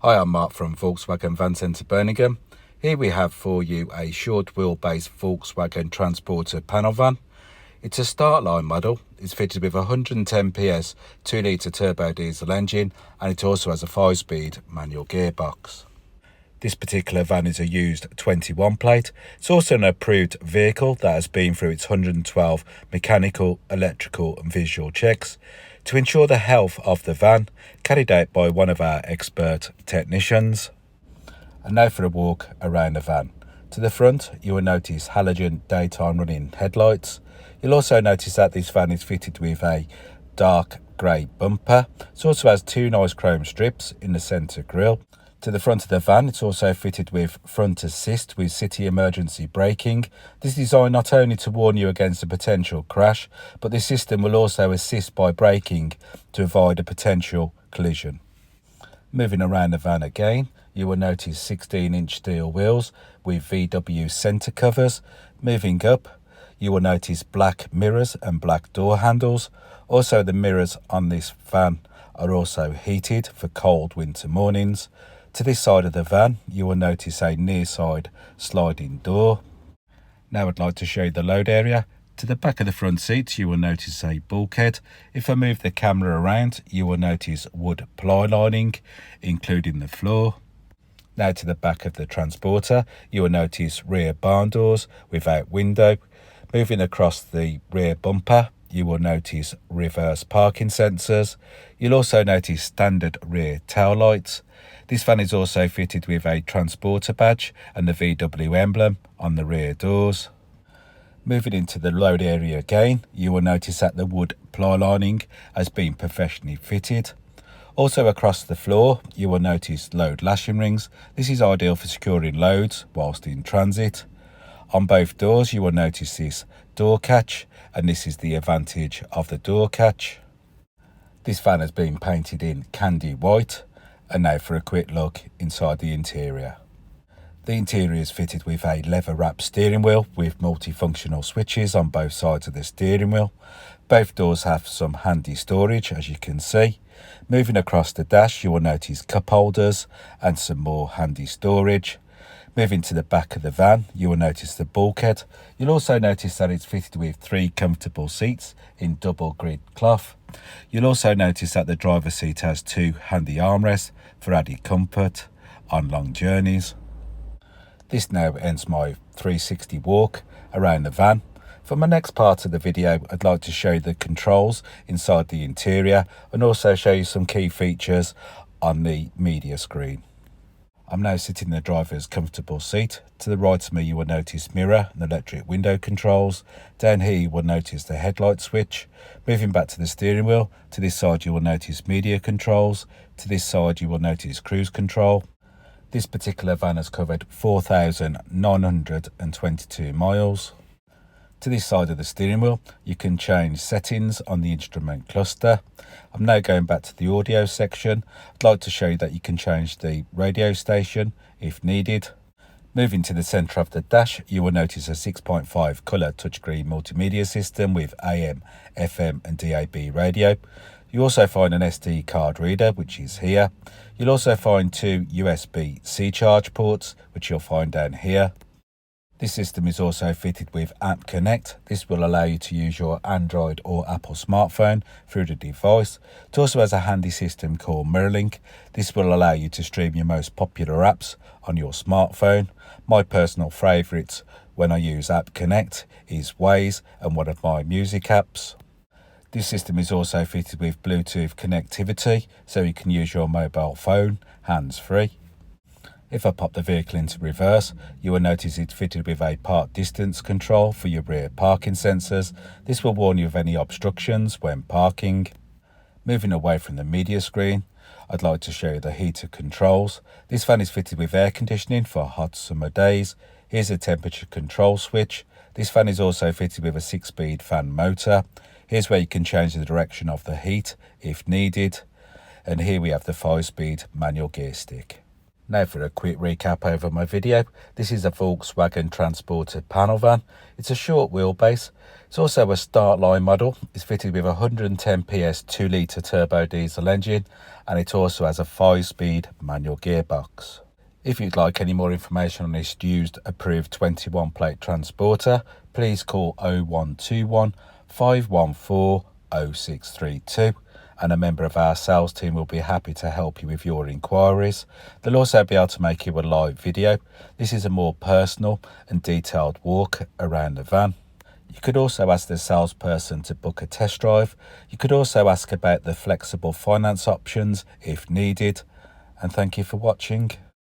Hi, I'm Mark from Volkswagen Van Centre Birmingham. Here we have for you a short wheelbase Volkswagen Transporter panel van. It's a Startline model. It's fitted with a 110 PS 2 litre turbo diesel engine, and it also has a 5-speed manual gearbox. This particular van is a used 21 plate. It's also an approved vehicle that has been through its 112 mechanical, electrical and visual checks to ensure the health of the van, carried out by one of our expert technicians. And now for a walk around the van. To the front, you will notice halogen daytime running headlights. You'll also notice that this van is fitted with a dark grey bumper. It also has two nice chrome strips in the centre grille. To the front of the van, it's also fitted with front assist with city emergency braking. This is designed not only to warn you against a potential crash, but this system will also assist by braking to avoid a potential collision. Moving around the van again, you will notice 16-inch steel wheels with VW centre covers. Moving up, you will notice black mirrors and black door handles. Also, the mirrors on this van are also heated for cold winter mornings. To this side of the van, you will notice a near side sliding door. Now I'd like to show you the load area. To the back of the front seats, you will notice a bulkhead. If I move the camera around, you will notice wood ply lining, including the floor. Now to the back of the transporter, you will notice rear barn doors without window. Moving across the rear bumper, you will notice reverse parking sensors. You'll also notice standard rear tail lights. This van is also fitted with a transporter badge and the VW emblem on the rear doors. Moving into the load area again, you will notice that the wood ply lining has been professionally fitted. Also across the floor, you will notice load lashing rings. This is ideal for securing loads whilst in transit. On both doors, you will notice this door catch, and this is the advantage of the door catch. This van has been painted in candy white. And now for a quick look inside the interior. The interior is fitted with a leather wrapped steering wheel with multifunctional switches on both sides of the steering wheel. Both doors have some handy storage, as you can see. Moving across the dash, you will notice cup holders and some more handy storage. Moving to the back of the van, you will notice the bulkhead. You'll also notice that it's fitted with 3 comfortable seats in double grid cloth. You'll also notice that the driver's seat has 2 handy armrests for added comfort on long journeys. This now ends my 360 walk around the van. For my next part of the video, I'd like to show you the controls inside the interior and also show you some key features on the media screen. I'm now sitting in the driver's comfortable seat. To the right of me, you will notice mirror and electric window controls. Down here, you will notice the headlight switch. Moving back to the steering wheel, to this side, you will notice media controls. To this side, you will notice cruise control. This particular van has covered 4,922 miles. To this side of the steering wheel, you can change settings on the instrument cluster. I'm now going back to the audio section. I'd like to show you that you can change the radio station if needed. Moving to the centre of the dash, you will notice a 6.5 colour touchscreen multimedia system with AM, FM and DAB radio. You also find an SD card reader, which is here. You'll also find 2 USB-C charge ports, which you'll find down here. This system is also fitted with App Connect. This will allow you to use your Android or Apple smartphone through the device. It also has a handy system called MirrorLink. This will allow you to stream your most popular apps on your smartphone. My personal favourites when I use App Connect is Waze and one of my music apps. This system is also fitted with Bluetooth connectivity, so you can use your mobile phone hands-free. If I pop the vehicle into reverse, you will notice it's fitted with a park distance control for your rear parking sensors. This will warn you of any obstructions when parking. Moving away from the media screen, I'd like to show you the heater controls. This van is fitted with air conditioning for hot summer days. Here's a temperature control switch. This fan is also fitted with a 6-speed fan motor. Here's where you can change the direction of the heat if needed. And here we have the 5-speed manual gear stick. Now for a quick recap over my video. This is a Volkswagen Transporter panel van. It's a short wheelbase. It's also a Startline model. It's fitted with a 110 PS 2 litre turbo diesel engine, and it also has a 5-speed manual gearbox. If you'd like any more information on this used approved 21 plate transporter, please call 0121 514 0632. And a member of our sales team will be happy to help you with your inquiries. They'll also be able to make you a live video. This is a more personal and detailed walk around the van. You could also ask the salesperson to book a test drive. You could also ask about the flexible finance options if needed. And thank you for watching.